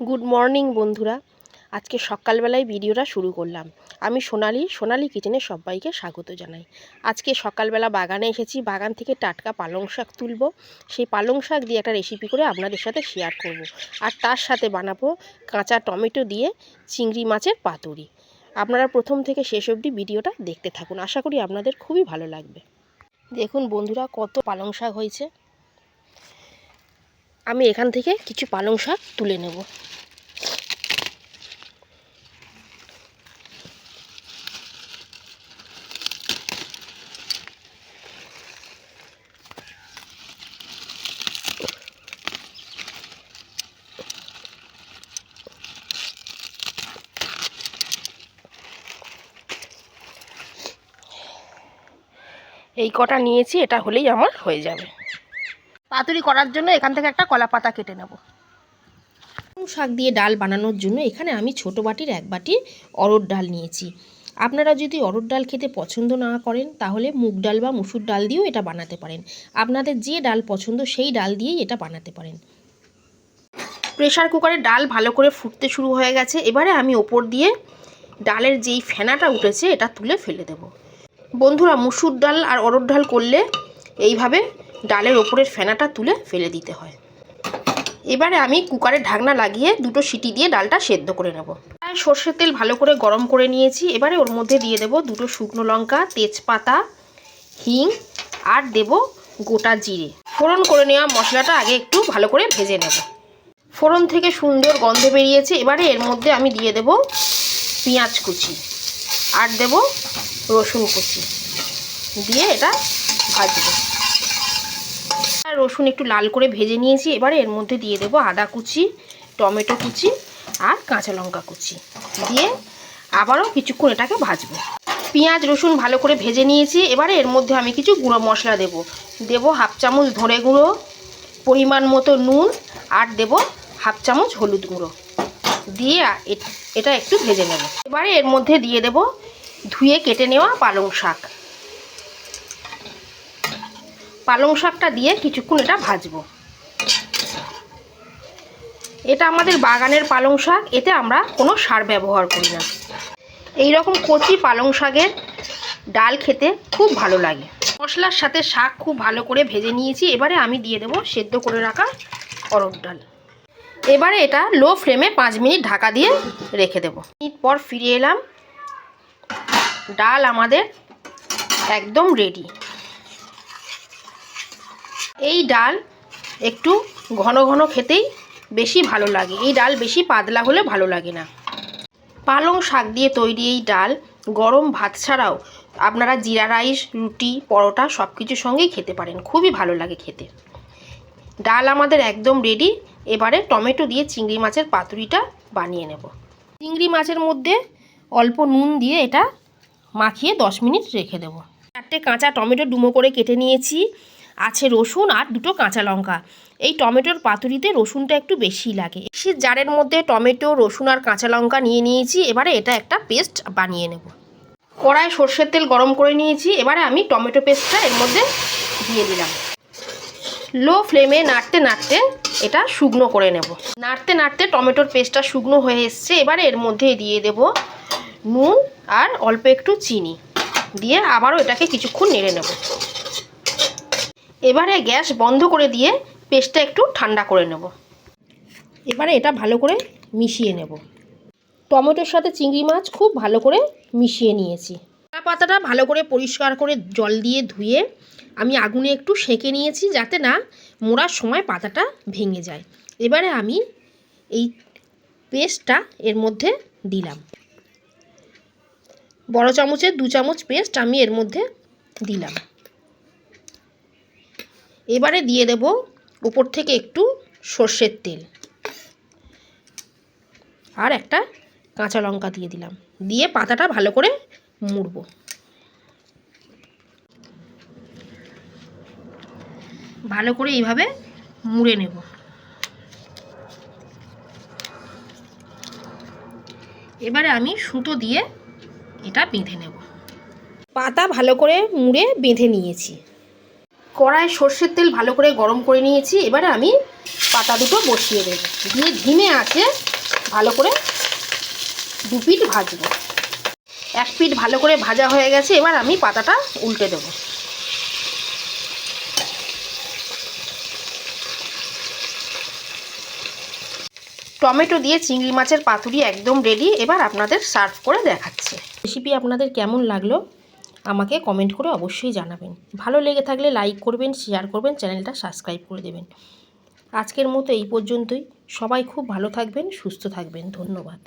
Good morning বন্ধুরা। আজকে সকালবেলায় ভিডিওটা শুরু করলাম। আমি সোনালি কিচেনে সবাইকে স্বাগত জানাই। আজকে সকালবেলা বাগানে এসেছি, বাগান থেকে টাটকা পালং শাক তুলব। সেই পালং শাক দিয়ে একটা রেসিপি করে আপনাদের সাথে শেয়ার করব। আর তার সাথে বানাবো কাঁচা টমেটো দিয়ে চিংড়ি মাছের পাতুরি। আপনারা প্রথম থেকে শেষ অবধি ভিডিওটা দেখতে থাকুন, আশা করি আপনাদের খুবই ভালো লাগবে। দেখুন বন্ধুরা, কত পালং শাক হয়েছে। আমি এখান থেকে কিছু পালং শাক তুলে নেব। এই কটা নিয়েছি, এটা হলেই আমার হয়ে যাবে। পাতুরি করার জন্য এখান থেকে একটা কলা পাতা কেটে নেব। শাক দিয়ে ডাল বানানোর জন্য এখানে আমি ছোটো বাটির 1 বাটি অরহর ডাল নিয়েছি। আপনারা যদি অরহর ডাল খেতে পছন্দ না করেন তাহলে মুগ ডাল বা মুসুর ডাল দিয়েও এটা বানাতে পারেন। আপনাদের যে ডাল পছন্দ সেই ডাল দিয়েই এটা বানাতে পারেন। প্রেসার কুকারে ডাল ভালো করে ফুটতে শুরু হয়ে গেছে। এবারে আমি ওপর দিয়ে ডালের যেই ফেনাটা উঠেছে এটা তুলে ফেলে দেব। বন্ধুরা, মুসুর ডাল আর অরহর ডাল করলে এইভাবে ডালের ওপরের ফেনাটা তুলে ফেলে দিতে হয়। এবারে আমি কুকারের ঢাকনা লাগিয়ে 2টো সিটি দিয়ে ডালটা সেদ্ধ করে নেব। সর্ষের তেল ভালো করে গরম করে নিয়েছি। এবারে ওর মধ্যে দিয়ে দেব 2টো শুকনো লঙ্কা, তেজপাতা, হিং আর দেব গোটা জিরে। ফোড়ন করে নেওয়া মশলাটা আগে একটু ভালো করে ভেজে নেব। ফোড়ন থেকে সুন্দর গন্ধ বেরিয়েছে। এবারে এর মধ্যে আমি দিয়ে দেব পেঁয়াজ কুচি আর দেব রসুন কুচি, দিয়ে এটা ভাজবো। রসুন একটু লাল করে ভেজে নিয়েছি। এবারে এর মধ্যে দিয়ে দেব আদা কুচি, টমেটো কুচি আর কাঁচা লঙ্কা কুচি, দিয়ে আবারও কিছুক্ষণ এটাকে ভাজবো। পেঁয়াজ রসুন ভালো করে ভেজে নিয়েছি। এবারে এর মধ্যে আমি কিছু গুঁড়ো মশলা দেব। 1/2 চামচ ধনে গুঁড়ো, পরিমাণ মতো নুন আর দেব 1/2 চামচ হলুদ গুঁড়ো, দিয়ে এটা একটু ভেজে নেব। এবারে এর মধ্যে দিয়ে দেব ধুয়ে কেটে নেওয়া পালং শাক। পালং শাকটা দিয়ে কিছুক্ষণ এটা ভাজবো। এটা আমাদের বাগানের পালং শাক, এতে আমরা কোনো সার ব্যবহার করি না। এই রকম কচি পালং শাকের ডাল খেতে খুব ভালো লাগে। মশলার সাথে শাক খুব ভালো করে ভেজে নিয়েছি। এবারে আমি দিয়ে দেব সেদ্ধ করে রাখা অরহর ডাল। এবারে এটা লো ফ্লেমে 5 মিনিট ঢাকা দিয়ে রেখে দেব। মিনিট পর ফিরে এলাম। ডাল আমাদের একদম রেডি। এই ডাল একটু ঘন ঘন খেতেই বেশি ভালো লাগে। এই ডাল বেশি পাতলা হলে ভালো লাগে না। পালং শাক দিয়ে তৈরি এই ডাল গরম ভাত ছাড়াও আপনারা জিরা রাইস, রুটি, পরোটা সব কিছুর সঙ্গেই খেতে পারেন, খুবই ভালো লাগে খেতে। ডাল আমাদের একদম রেডি। এবারে টমেটো দিয়ে চিংড়ি মাছের পাতুরিটা বানিয়ে নেব। চিংড়ি মাছের মধ্যে অল্প নুন দিয়ে এটা মাখিয়ে 10 মিনিট রেখে দেব। 4টে কাঁচা টমেটো ডুমো করে কেটে নিয়েছি। আছে রসুন আর 2টো কাঁচা লঙ্কা। এই টমেটোর পাতুরিতে রসুনটা একটু বেশি লাগে। মিক্সির জারের মধ্যে টমেটো, রসুন আর কাঁচা লঙ্কা নিয়ে নিয়েছি। এবারে এটা একটা পেস্ট বানিয়ে নেব। কড়ায় সর্ষের তেল গরম করে নিয়েছি। এবারে আমি টমেটো পেস্টটা এর মধ্যে দিয়ে দিলাম। লো ফ্লেমে নাড়তে নাড়তে এটা শুকনো করে নেব। নাড়তে নাড়তে টমেটোর পেস্টটা শুকনো হয়ে এসছে। এবারে এর মধ্যে দিয়ে দেব নুন আর অল্প একটু চিনি, দিয়ে আবারও এটাকে কিছুক্ষণ নেড়ে নেব। এবারে গ্যাস বন্ধ করে দিয়ে পেস্টটা একটু ঠান্ডা করে নেব। এবারে এটা ভালো করে মিশিয়ে নেব। টমেটোর সাথে চিংড়ি মাছ খুব ভালো করে মিশিয়ে নিয়েছি। পাতাটা ভালো করে পরিষ্কার করে জল দিয়ে ধুয়ে আমি আগুনে একটু সেঁকে নিয়েছি, যাতে না মোড়ার সময় পাতাটা ভেঙে যায়। এবারে আমি এই পেস্টটা এর মধ্যে দিলাম। বড় চামচের 2 চামচ পেস্ট আমি এর মধ্যে দিলাম। এবারে দিয়ে দেব উপর থেকে একটু সর্ষের তেল আর একটা কাঁচা লঙ্কা দিয়ে দিলাম, দিয়ে পাতাটা ভালো করে মুড়ব। ভালো করে এইভাবে মুড়ে নেব। এবারে আমি সুতো দিয়ে এটা বেঁধে নেব। পাতা ভালো করে মুড়ে বেঁধে নিয়েছি। কড়ায় সর্ষের তেল ভালো করে গরম করে নিয়েছি। এবারে আমি পাতা দুটো বসিয়ে দেব, দিয়ে ধিমে আঁচে ভালো করে 2 পিঠ ভাজবো। 1 পিঠ ভালো করে ভাজা হয়ে গেছে, এবার আমি পাতাটা উল্টে দেবো। টমেটো দিয়ে চিংড়ি মাছের পাতুরি একদম রেডি। এবার আপনাদের সার্ভ করে দেখাচ্ছি। রেসিপি আপনাদের কেমন লাগলো আমাকে কমেন্ট করে অবশ্যই জানাবেন। ভালো লেগে থাকলে লাইক করবেন, শেয়ার করবেন, চ্যানেলটা সাবস্ক্রাইব করে দেবেন। আজকের মতো এই পর্যন্তই। সবাই খুব ভালো থাকবেন, সুস্থ থাকবেন। ধন্যবাদ।